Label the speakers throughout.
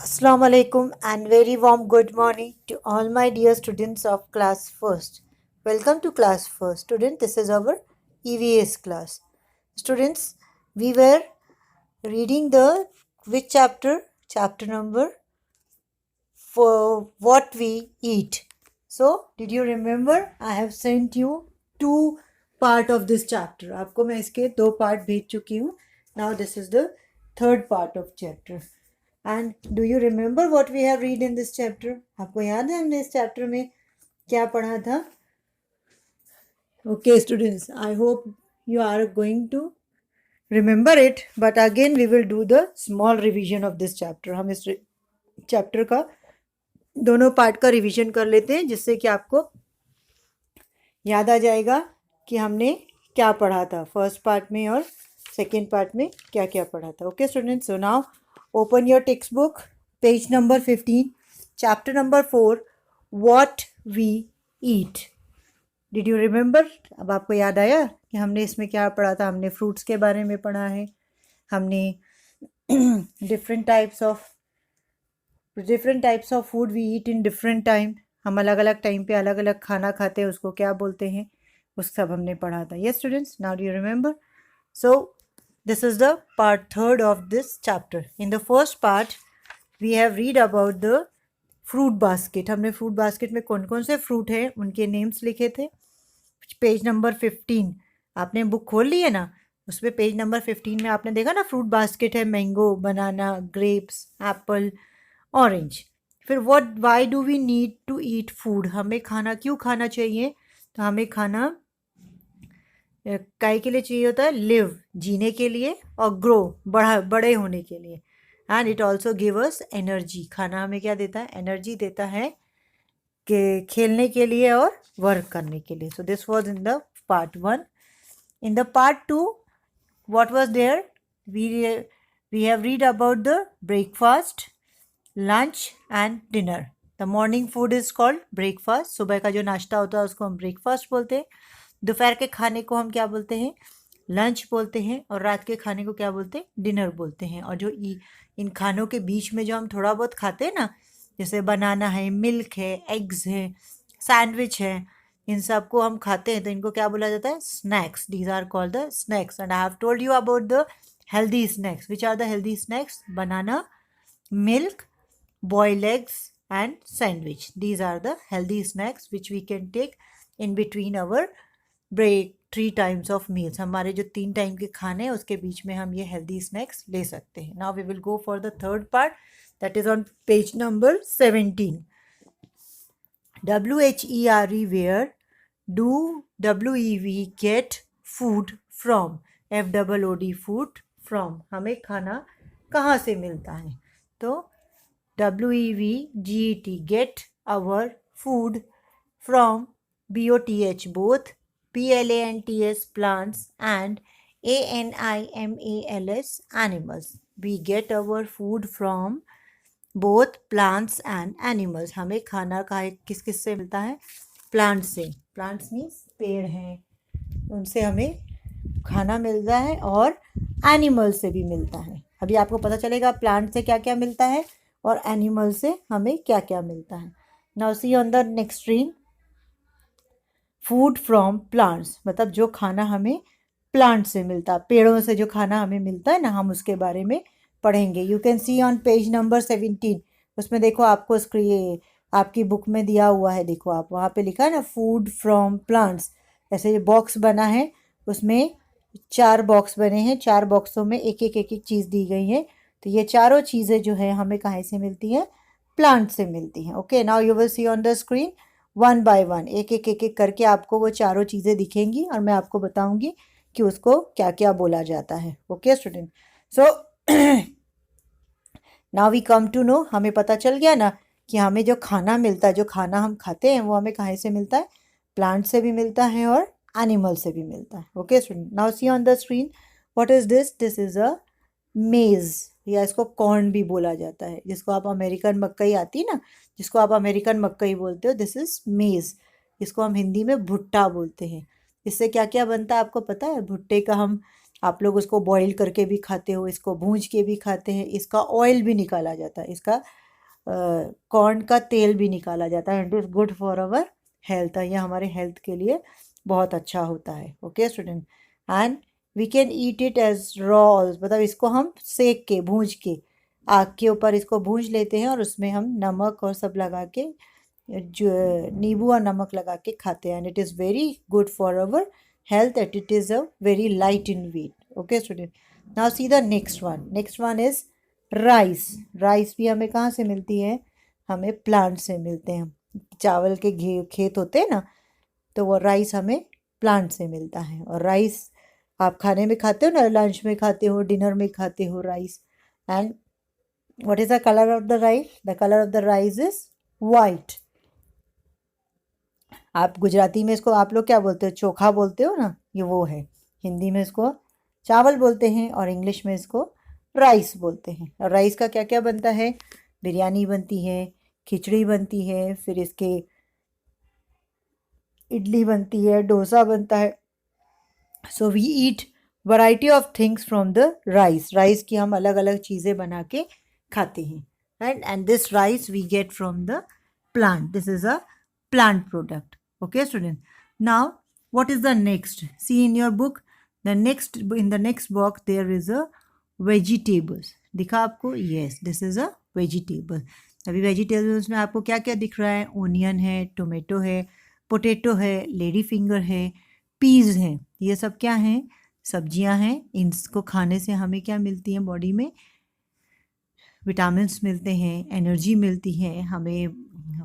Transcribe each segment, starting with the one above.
Speaker 1: Assalamu alaikum and very warm good morning to all my dear students of class first. Welcome to class first. Student, this is our EVS class. Students, we were reading the which chapter? Chapter number for what we eat. So, did you remember? I have sent you two part of this chapter. आपको मैं इसके दो part भेज चुकी हूँ. Now this is the third part of chapter. And do you remember what we have read in this chapter? आपको याद है हमने इस चैप्टर में क्या पढ़ा था? Okay, students, I hope you are going to remember it, but again we will do the small revision of this chapter. हम इस चैप्टर का दोनों पार्ट का रिवीजन कर लेते हैं जिससे कि आपको याद आ जाएगा कि हमने क्या पढ़ा था फर्स्ट पार्ट में और सेकेंड पार्ट में क्या क्या पढ़ा था. Okay students, so now open your text book, page number 15, chapter number 4, what we eat. Did you remember? अब आपको याद आया कि हमने इसमें क्या पढ़ा था? हमने फ्रूट्स के बारे में पढ़ा है, हमने different types of food we eat in different time. हम अलग अलग टाइम पे अलग अलग खाना खाते हैं, उसको क्या बोलते हैं, उस सब हमने पढ़ा था. Yes students, now do you remember? So this is the part third of this chapter. In the first part we have read about the fruit basket. हमने फ्रूट बास्केट में कौन कौन से फ्रूट हैं उनके नेम्स लिखे थे. पेज नंबर 15 आपने बुक खोल ली है ना, उसमें पेज नंबर 15 में आपने देखा ना फ्रूट बास्केट है, mango, banana, grapes, apple, orange. फिर why do we need to eat food? हमें खाना क्यों खाना चाहिए? तो हमें खाना काय के लिए चाहिए होता है? लिव, जीने के लिए, और ग्रो, बड़े होने के लिए. And it also give us energy. खाना हमें क्या देता है? एनर्जी देता है कि खेलने के लिए और वर्क करने के लिए. So this was in the part 1. In the part 2 what was there? We have read about the breakfast, lunch and dinner. The morning food is called breakfast. सुबह का जो नाश्ता होता है उसको हम ब्रेकफास्ट बोलते हैं. दोपहर के खाने को हम क्या बोलते हैं? लंच बोलते हैं. और रात के खाने को क्या बोलते हैं? डिनर बोलते हैं. और जो इन खानों के बीच में जो हम थोड़ा बहुत खाते हैं ना, जैसे बनाना है, मिल्क है, एग्स है, सैंडविच है, इन सब को हम खाते हैं तो इनको क्या बोला जाता है? Snacks. These are called the snacks. And I have told you about the healthy snacks. Which are the healthy snacks? Banana, milk, boiled eggs and sandwich. These are the healthy snacks which we can take in between our break. 3 times of meals. हमारे जो 3 time के खाने हैं उसके बीच में हम ये healthy snacks ले सकते हैं. Now we will go for the third part, that is on page number 17. WHERE, where do WEV get food from? FOOD, food from. हमें खाना कहाँ से मिलता है? तो WEVGET, get our food from BOTH, both PLANTS, plants, and ANIMALS, animals. We get our food from both plants and animals. हमें खाना किस किस से मिलता है? प्लांट से. प्लांट्स मीन्स पेड़ हैं, उनसे हमें खाना मिलता है, और एनिमल से भी मिलता है. अभी आपको पता चलेगा प्लांट से क्या क्या मिलता है और एनिमल से हमें क्या क्या मिलता है. Now see on the next screen, food from plants, मतलब जो खाना हमें प्लांट से मिलता है, पेड़ों से जो खाना हमें मिलता है ना, हम उसके बारे में पढ़ेंगे. You can see on page number 17. उसमें देखो आपको ये आपकी बुक में दिया हुआ है. देखो आप वहाँ पे लिखा है ना, फूड फ्रॉम प्लांट्स. ऐसे बॉक्स बना है, उसमें 4 बॉक्स बने हैं. 4 बॉक्सों में एक एक चीज़ दी गई है. तो ये चारों चीज़ें जो है हमें कहाँ से मिलती हैं? प्लांट से मिलती हैं. Okay, now you will see on the screen 1 by 1, एक करके आपको वो चारों चीज़ें दिखेंगी और मैं आपको बताऊंगी कि उसको क्या क्या बोला जाता है. Okay student, so now we come to know. हमें पता चल गया ना कि हमें जो खाना मिलता है, जो खाना हम खाते हैं, वो हमें कहाँ से मिलता है? प्लांट से भी मिलता है और एनिमल से भी मिलता है. Okay student, now see on the screen, what is this? This is अ मेज़, या इसको कॉर्न भी बोला जाता है, जिसको आप अमेरिकन मकई आती है ना, जिसको आप अमेरिकन मकई बोलते हो. दिस इज मेज़. इसको हम हिंदी में भुट्टा बोलते हैं. इससे क्या क्या बनता है आपको पता है? भुट्टे का हम आप लोग उसको बॉईल करके भी खाते हो, इसको भूंज के भी खाते हैं, इसका ऑयल भी निकाला जाता है, इसका कॉर्न का तेल भी निकाला जाता है। It is good for our health, ये हमारे हेल्थ के लिए बहुत अच्छा होता है। Okay student, and we can eat it as raw, मतलब इसको हम सेक के भूंज के आग के ऊपर इसको भूंज लेते हैं और उसमें हम नमक और सब लगा के जो नींबू और नमक लगा के खाते हैं। And it is very good for our health that it is a very light in weight. Okay student, now see the next one is rice भी हमें कहाँ से मिलती है, हमें प्लांट से मिलते हैं। चावल के खेत होते हैं ना, तो वो राइस हमें प्लांट से मिलता है। और राइस आप खाने में खाते हो ना, लंच में खाते हो, डिनर में खाते हो rice. And what is the colour of the rice, the colour of the rice is white. आप गुजराती में इसको आप लोग क्या बोलते हो, चोखा बोलते हो ना, ये वो है। हिंदी में इसको चावल बोलते हैं और इंग्लिश में इसको राइस बोलते हैं। और राइस का क्या क्या बनता है, बिरयानी बनती है, खिचड़ी बनती है, फिर इसके इडली बनती है, डोसा बनता है। So we eat variety of things from the rice की हम अलग अलग चीज़ें बना के खाते हैं। And this rice we get from the plant, this is a plant product. Okay student, now what is the next, see in your book in the next box there is a vegetables, दिखा आपको, yes this is a vegetable। अभी vegetables में आपको क्या क्या दिख रहा है, ओनियन है, टोमेटो है, पोटैटो है, लेडी फिंगर है, पीज है, ये सब क्या हैं, सब्जियां हैं। इनको खाने से हमें क्या मिलती है, बॉडी में विटामिन्स मिलते हैं, एनर्जी मिलती है, हमें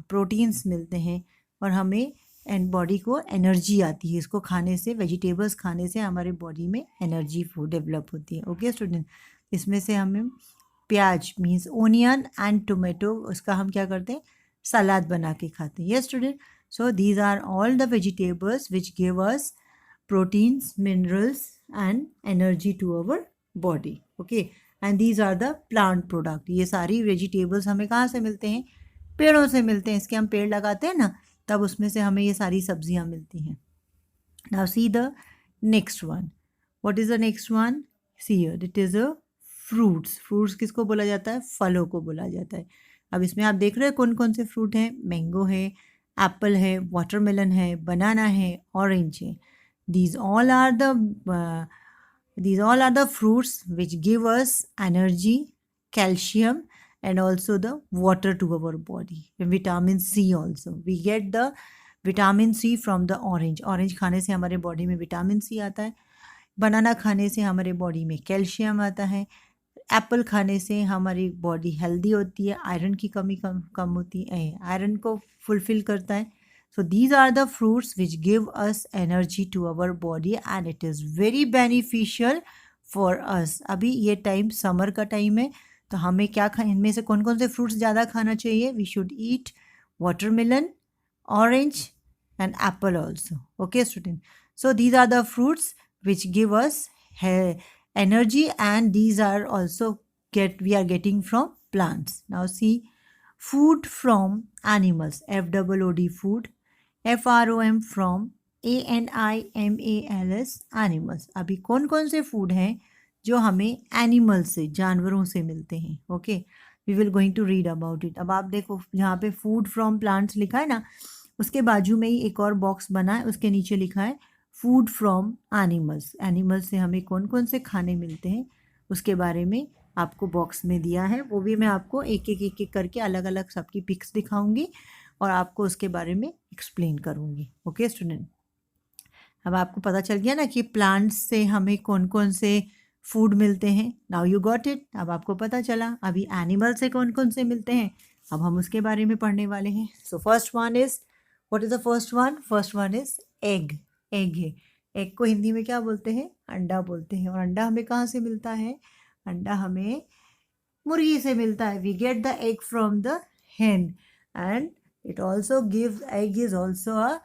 Speaker 1: प्रोटीन्स मिलते हैं और हमें एंड बॉडी को एनर्जी आती है। इसको खाने से, वेजिटेबल्स खाने से हमारे बॉडी में एनर्जी डेवलप होती है। ओके स्टूडेंट, इसमें से हमें प्याज मीन्स ओनियन एंड टोमेटो, उसका हम क्या करते हैं, सलाद बना के खाते हैं। Yes student, so these are all the vegetables which give us proteins, minerals and energy to our body. Okay, and these are the plant product. ये सारी वेजिटेबल्स हमें कहाँ से मिलते हैं, पेड़ों से मिलते हैं। इसके हम पेड़ लगाते हैं ना, तब उसमें से हमें ये सारी सब्जियां मिलती हैं। Now see the next one, what is the next one, see here it is a fruits किसको बोला जाता है, फलों को बोला जाता है। अब इसमें आप देख रहे हैं कौन कौन से फ्रूट हैं, मैंगो है, एप्पल है, वाटरमेलन है, बनाना है, ऑरेंज है। these all are the these all are the fruits which give us energy, calcium and also the water to our body, and vitamin C also we get the vitamin C from the orange खाने से हमारे body में vitamin C आता है, बनाना खाने से हमारे body में कैल्शियम आता है, एप्पल खाने से हमारी बॉडी हेल्दी होती है, आयरन की कमी कम होती है, आयरन को फुलफिल करता है। So these are the fruits which give us energy to our body and it is very beneficial for us। अभी ये टाइम समर का टाइम है, तो हमें क्या इनमें से कौन कौन से फ्रूट्स ज़्यादा खाना चाहिए, we should eat watermelon, orange and apple also। Okay student, so these are the fruits which give us energy and these are also we are getting from plants। Now see, food from animals, FOOD food, FROM from ANIMALS animals। अभी कौन कौन से food हैं जो हमें animal से, जानवरों से मिलते हैं। Okay, we will going to read about it. अब आप देखो यहाँ पे फूड फ्रॉम प्लांट्स लिखा है ना, उसके बाजू में ही एक और बॉक्स बना है, उसके नीचे लिखा है फूड फ्रॉम एनिमल्स। एनिमल्स से हमें कौन कौन से खाने मिलते हैं उसके बारे में आपको बॉक्स में दिया है, वो भी मैं आपको एक एक करके अलग अलग सबकी पिक्स दिखाऊंगी और आपको उसके बारे में एक्सप्लेन करूंगी। ओके स्टूडेंट, अब आपको पता चल गया ना कि प्लांट्स से हमें कौन कौन से फूड मिलते हैं। नाउ यू गॉट इट, अब आपको पता चला। अभी एनिमल से कौन कौन से मिलते हैं, अब हम उसके बारे में पढ़ने वाले हैं। So first one is, what is the first one, first one is egg. Egg है, एग को हिंदी में क्या बोलते हैं, अंडा बोलते हैं। और अंडा हमें कहाँ से मिलता है, अंडा हमें मुर्गी से मिलता है। We get the egg from the hen and it also gives, egg is also a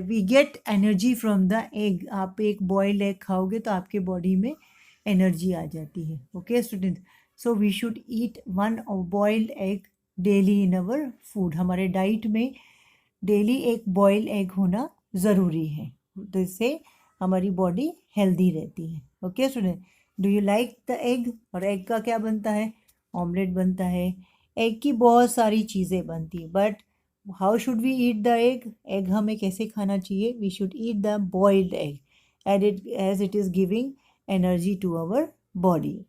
Speaker 1: we get energy from the egg। आप एक बॉइल्ड एग खाओगे तो आपके बॉडी में एनर्जी आ जाती है। Okay student, so we should eat one boiled egg daily in our food. हमारे डाइट में डेली एक बॉइल्ड एग होना ज़रूरी है, तो इससे हमारी बॉडी हेल्दी रहती है। Okay student, do you like the egg? और एग का क्या बनता है? ऑमलेट बनता है। एग की बहुत सारी चीज़ें बनती है, but how should we eat the egg? Egg हमें कैसे खाना चाहिए? We should eat the boiled egg as it is giving energy to our body.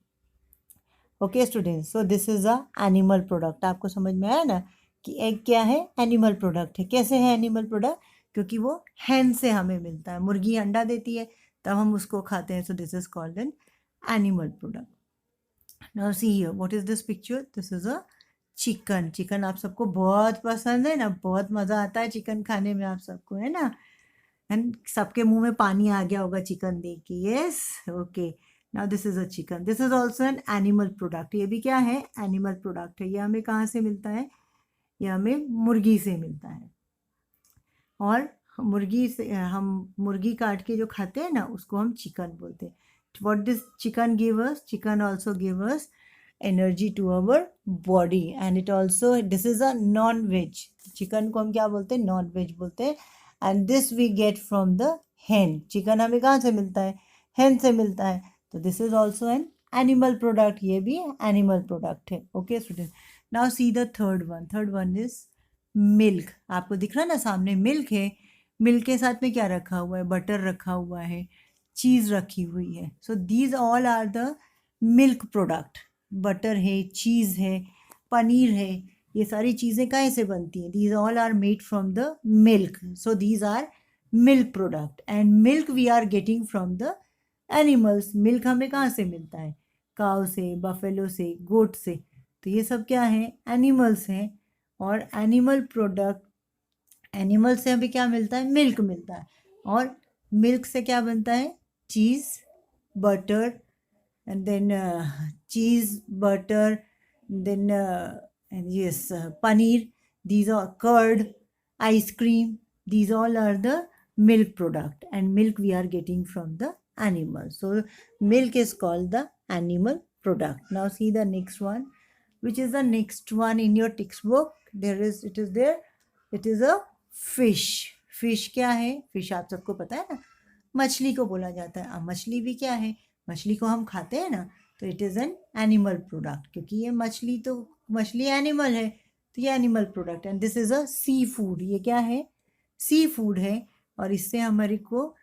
Speaker 1: Okay students, so this is a animal product. आपको समझ में आया ना कि एग क्या है? एनिमल प्रोडक्ट है। कैसे है एनिमल प्रोडक्ट? क्योंकि वो hen से हमें मिलता है। मुर्गी अंडा देती है तब हम उसको खाते हैं। सो this is called an animal product. Now see here, what is this picture? This is a chicken. Chicken आप सबको बहुत पसंद है ना? बहुत मज़ा आता है चिकन खाने में आप सबको, है ना? एंड सबके मुंह में पानी आ गया होगा चिकन देख के। Yes, okay. Now this is a chicken. This is also an animal product. ये भी क्या है? एनिमल प्रोडक्ट है। ये हमें कहाँ से मिलता है? ये हमें मुर्गी से मिलता है। और मुर्गी से हम मुर्गी काट के जो खाते हैं ना, उसको हम चिकन बोलते हैं। What this chicken give us? Chicken also give us energy to our body and it also, this is a non veg. Chicken को हम क्या बोलते हैं? नॉन वेज बोलते हैं। And this we get from the hen। Chicken हमें कहाँ से मिलता है? hen से मिलता है। तो this is also an animal product. ये भी एनिमल प्रोडक्ट है। Okay student, now see the third one. Third one is milk. आपको दिख रहा है ना सामने मिल्क है। मिल्क के साथ में क्या रखा हुआ है? बटर रखा हुआ है, चीज़ रखी हुई है। So these all are the milk product. Butter है, चीज़ है, पनीर है, ये सारी चीज़ें काहे से बनती हैं? These all are made from the milk. So these are milk product and milk we are getting from the animals. Milk हमें कहाँ से मिलता है? काउ से, बफेलो से, गोट से। तो ये सब क्या है? एनिमल्स हैं। और एनिमल प्रोडक्ट, एनिमल से हमें क्या मिलता है? मिल्क मिलता है। और मिल्क से क्या बनता है? चीज़, butter, and then cheese, butter, then and yes, paneer. These are curd, ice cream. These all are the milk product, and milk we are getting from the animal. So milk is called the animal product. Now see the next one, which is the next one in your textbook. There is, it is there. It is a fish. Fish क्या है? Fish आप सबको पता है ना, मछली को बोला जाता है। अब मछली भी क्या है? मछली को हम खाते हैं ना, तो it is an animal product. क्योंकि ये मछली, तो मछली एनिमल है, तो ये animal product. And this is a sea food. ये क्या है? सी फूड है। और इससे हमारे को,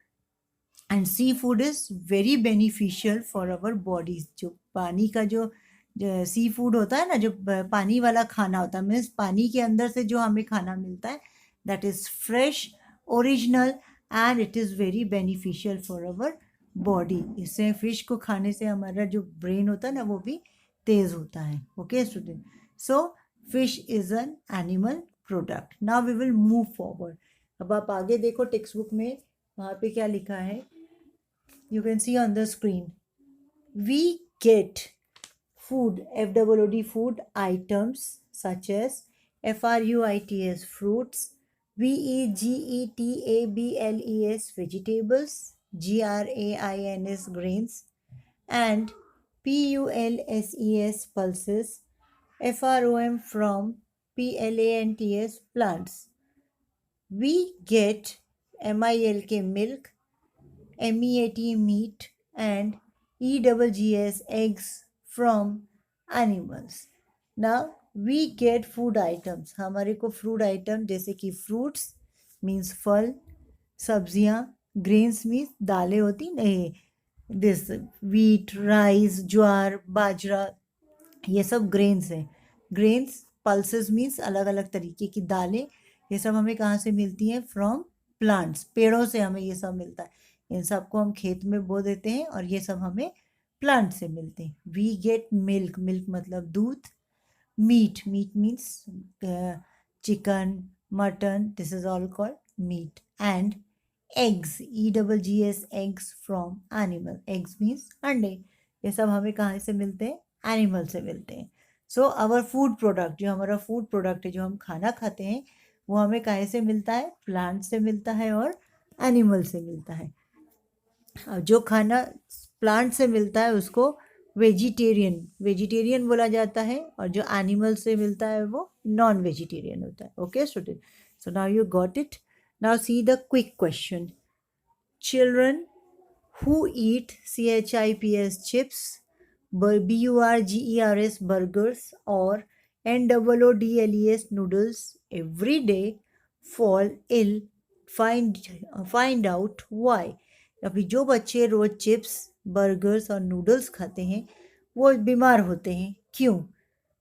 Speaker 1: and sea food is very beneficial for our bodies. जो पानी का जो सी फूड होता है ना, जो पानी वाला खाना होता है, मीन्स पानी के अंदर से जो हमें खाना मिलता है, that is fresh, original, and it is very beneficial for our body. इससे फिश को खाने से हमारा जो ब्रेन होता है ना, वो भी तेज़ होता है। Okay student, so fish is an animal product. Now we will move forward. अब आप आगे देखो टेक्स्ट बुक में, वहाँ पे क्या लिखा है? You can see on the screen. We get food, FOOD, food items such as FRUITS, fruits, VEGETABLES, vegetables, GRAINS, grains, and PULSES, pulses, FROM, from, PLANTS, plants. We get MILK, milk, MEAT, meat, and EGGS, eggs, from animals. Now we get food items. हमारे को food item जैसे कि fruits means फल, सब्जियां, grains means दालें होती नहीं, this wheat, rice, ज्वार, बाजरा, ये सब ग्रेन्स हैं। ग्रेन्स, पल्सेस मीन्स अलग अलग तरीके की दालें। ये सब हमें कहाँ से मिलती हैं? फ्रॉम प्लांट्स, पेड़ों से हमें ये सब मिलता है। इन सबको हम खेत में बो देते हैं और ये सब हमें प्लांट से मिलते हैं। वी गेट मिल्क, मिल्क मतलब दूध। Meat, meat means chicken, mutton, this is all called meat. And eggs, EGGS, eggs, from animal. Eggs means अंडे। ये सब हमें कहाँ से मिलते हैं? एनिमल से मिलते हैं। सो आवर फूड प्रोडक्ट, जो हमारा फूड प्रोडक्ट है, जो हम खाना खाते हैं, वो हमें कहाँ से मिलता है? प्लांट से मिलता है और एनिमल से मिलता है। जो खाना प्लांट से मिलता है उसको वेजिटेरियन बोला जाता है, और जो एनिमल से मिलता है वो नॉन वेजिटेरियन होता है। Okay student, so now you got it. Now see the quick question. Children who eat CHIPS chips, BURGERS burgers or NOODLES noodles every day fall ill. Find out why. अभी जो बच्चे रोज chips burgers और noodles खाते हैं वो बीमार होते हैं, क्यों?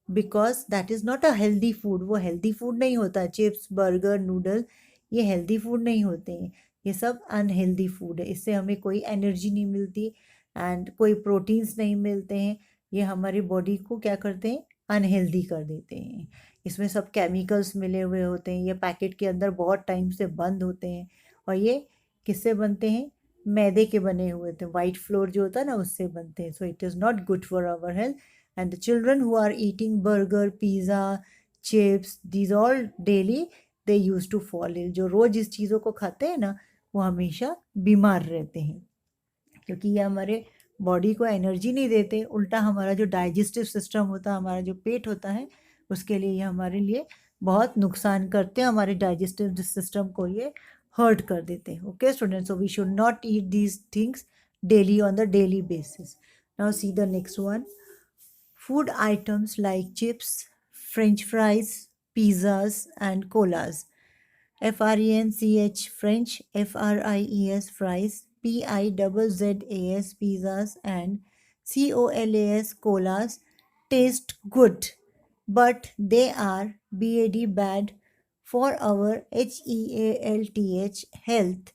Speaker 1: Because that is not a healthy food. वो हेल्दी फूड नहीं होता। चिप्स बर्गर नूडल ये हेल्दी फूड नहीं होते हैं, ये सब अनहेल्दी फूड है। इससे हमें कोई एनर्जी नहीं मिलती एंड कोई प्रोटीन्स नहीं मिलते हैं। ये हमारी बॉडी को क्या करते हैं, अनहेल्दी कर देते हैं। इसमें सब केमिकल्स मिले हुए होते हैं। ये पैकेट के अंदर बहुत टाइम से बंद होते हैं और ये किससे बनते हैं, मैदे के बने हुए थे। वाइट फ्लोर जो होता है ना उससे बनते हैं। So it is not good for our health. And the children who are eating burger, pizza, chips, these all daily, they used to fall ill. जो रोज इस चीज़ों को खाते हैं ना वो हमेशा बीमार रहते हैं, क्योंकि ये हमारे बॉडी को एनर्जी नहीं देते। उल्टा हमारा जो डाइजेस्टिव सिस्टम होता है, हमारा जो पेट होता है, उसके लिए ये हमारे लिए बहुत नुकसान करते हैं। हमारे डाइजेस्टिव सिस्टम को ये हर्ट कर देते हैं। Okay students, so we should not eat these things daily on the daily basis. Now see the next one. Food items like chips, French fries, pizzas, and colas. FRENCH French, FRIES fries, PIZZAS pizzas, and COLAS colas taste good, but they are bad for our health.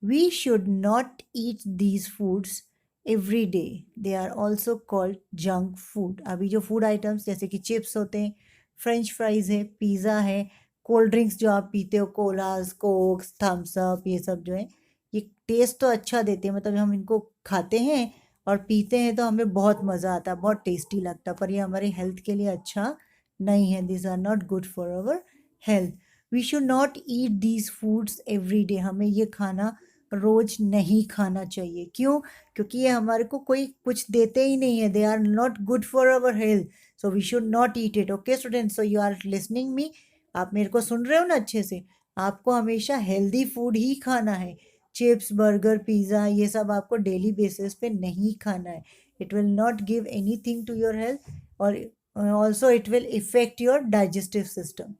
Speaker 1: We should not eat these foods every day. They are also called junk food. अभी जो food items जैसे कि chips होते हैं, French fries है, pizza है, cold drinks जो आप पीते हो, कोलास, कोक्स, थम्स अप, ये सब जो है ये टेस्ट तो अच्छा देते हैं। मतलब हम इनको खाते हैं और पीते हैं तो हमें बहुत मज़ा आता है, बहुत टेस्टी लगता है, पर ये हमारी हेल्थ के लिए अच्छा नहीं है। This are not good for our health. We should not eat these foods every day. हमें ये खाना रोज नहीं खाना चाहिए। क्यों? क्योंकि ये हमारे को कोई कुछ देते ही नहीं है। They are not good for our health, so we should not eat it. Okay students, so you are listening me, आप मेरे को सुन रहे हो ना अच्छे से? आपको हमेशा हेल्दी फूड ही खाना है। चिप्स बर्गर पिज़्ज़ा ये सब आपको डेली बेसिस पे नहीं खाना है। It will not give anything to your health और also it will effect your digestive system.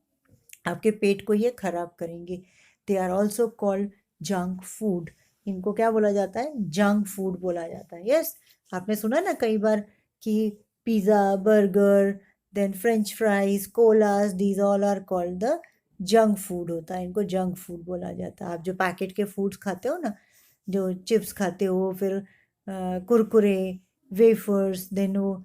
Speaker 1: आपके पेट को ये खराब करेंगे। They are also called junk food. इनको क्या बोला जाता है? जंक फूड बोला जाता है। यस, आपने सुना ना कई बार कि pizza burger then french fries colas these all are called the junk food होता है। इनको जंक फूड बोला जाता है। आप जो पैकेट के फूड्स खाते हो ना, जो चिप्स खाते हो, फिर कुरकुरे, वेफर्स, देन वो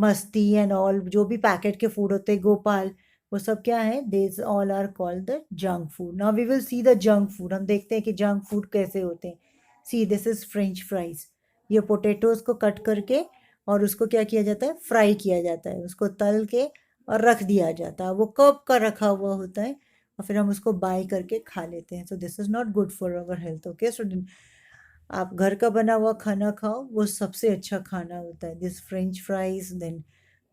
Speaker 1: मस्ती एंड ऑल, जो भी पैकेट के फूड होते हैं, गोपाल, वो सब क्या है? This all are called the junk food. Now we will see the junk food. हम देखते हैं कि जंक फूड कैसे होते हैं। See this is French fries. ये पोटैटोज को कट करके और उसको क्या किया जाता है? फ्राई किया जाता है। उसको तल के और रख दिया जाता है। वो कब का रखा हुआ होता है और फिर हम उसको बाय करके खा लेते हैं। सो this is not good for our health. Okay student, आप घर का बना हुआ खाना खाओ, वो सबसे अच्छा खाना होता है। This French fries then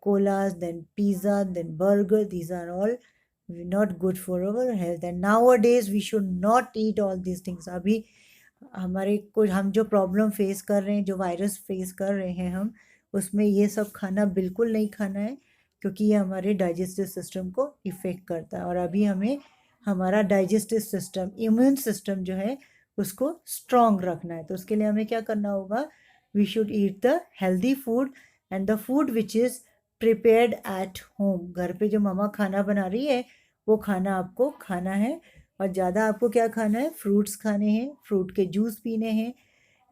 Speaker 1: colas, then pizza, then burger. These are all not good for our health. And nowadays we should not eat all these things. अभी हमारे कुछ हम जो प्रॉब्लम फेस कर रहे हैं, जो वायरस फेस कर रहे हैं हम, उसमें ये सब खाना बिल्कुल नहीं खाना है, क्योंकि ये हमारे डाइजेस्टिव सिस्टम को इफ़ेक्ट करता है। और अभी हमें हमारा डाइजेस्टिव सिस्टम, इम्यून सिस्टम जो है उसको स्ट्रॉन्ग रखना है। तो उसके लिए हमें क्या करना होगा? We should eat the healthy food and the food which is prepared at home. घर पे जो मम्मा खाना बना रही है वो खाना आपको खाना है। और ज़्यादा आपको क्या खाना है? फ्रूट्स खाने हैं, फ्रूट के जूस पीने हैं,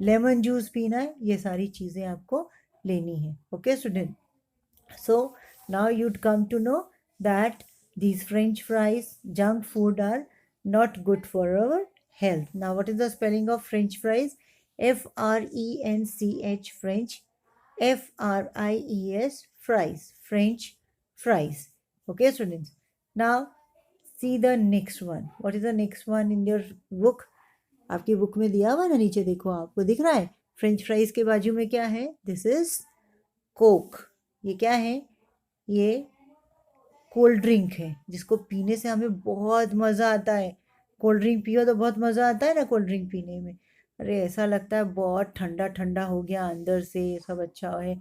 Speaker 1: लेमन जूस पीना है, ये सारी चीज़ें आपको लेनी है। Okay student, so now you'd come to know that these french fries junk food are not good for our health. Now what is the spelling of french fries? FRENCH French, FRIES fries, French fries. Okay students, now see the next one. What is the next one in your book? आपकी book में दिया हुआ ना, नीचे देखो, आपको दिख रहा है फ्रेंच फ्राइज के बाजू में क्या है? This is Coke. ये क्या है? ये कोल्ड ड्रिंक है जिसको पीने से हमें बहुत मज़ा आता है। कोल्ड ड्रिंक पियो तो बहुत मज़ा आता है ना कोल्ड ड्रिंक पीने में। अरे ऐसा लगता है बहुत ठंडा ठंडा हो गया अंदर से, सब अच्छा है,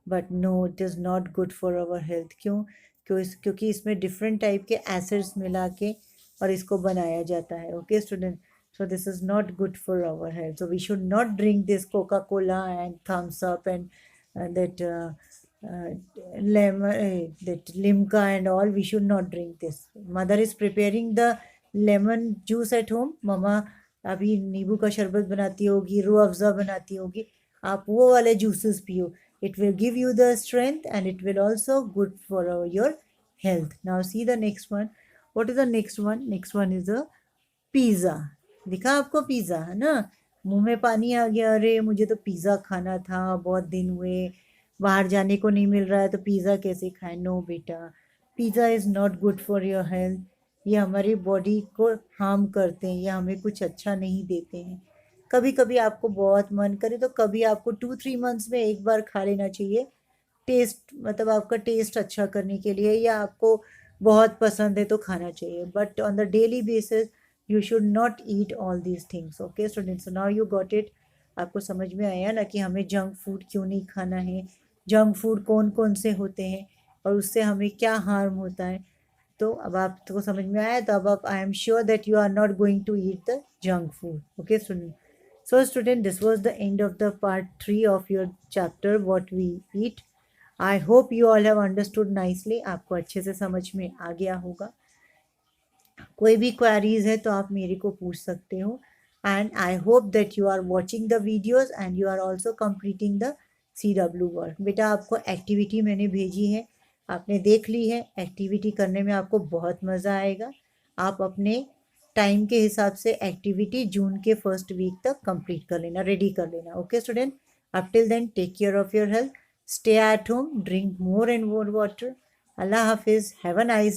Speaker 1: but no, it is not good for our health. क्योंकि इसमें डिफरेंट टाइप के एसिड्स मिला के और इसको बनाया जाता है। Okay student, so this is not good for our health, so we should not drink this coca cola and thumbs up and that uh, that limca and all. We should not drink this. Mother is preparing the lemon juice at home. mama अभी नींबू का शरबत बनाती होगी, रूह अफ़ज़ा बनाती होगी, आप वो वाले जूसेस पियो। It will give you the strength and it will also good for your health. Now see the next one. What is the next one? Next one is a pizza. दिखा आपको पिज़्ज़ा, है ना? मुंह में पानी आ गया, अरे मुझे तो पिज़्ज़ा खाना था, बहुत दिन हुए, बाहर जाने को नहीं मिल रहा है तो पिज़्ज़ा कैसे खाएं? नो बेटा, pizza is not good for your health. ये हमारी बॉडी को हार्म करते हैं, ये हमें कुछ अच्छा नहीं देते हैं। कभी कभी आपको बहुत मन करे तो कभी आपको 2-3 मंथ्स में एक बार खा लेना चाहिए, टेस्ट मतलब आपका टेस्ट अच्छा करने के लिए, या आपको बहुत पसंद है तो खाना चाहिए, but on the daily basis you should not eat all these things. Okay students, now you got it. आपको समझ में आया ना कि हमें जंक फूड क्यों नहीं खाना है, जंक फूड कौन कौन से होते हैं और उससे हमें क्या हार्म होता है। तो अब आपको समझ में आया, तो अब आप, I am sure that you are not going to eat the junk food. Okay student, so student, this was the end of the part 3 of your chapter what we eat. I hope you all have understood nicely. आपको अच्छे से समझ में आ गया होगा। कोई भी queries है तो आप मेरे को पूछ सकते हो। And I hope that you are watching the videos and you are also completing the CW work. बेटा आपको एक्टिविटी मैंने भेजी है, आपने देख ली है। एक्टिविटी करने में आपको बहुत मज़ा आएगा। आप अपने टाइम के हिसाब से एक्टिविटी जून के फर्स्ट वीक तक कंप्लीट कर लेना, रेडी कर लेना। Okay student, up till then take care of your health, stay at home, drink more and more water. अल्लाह हाफिज़, हैव अ नाइस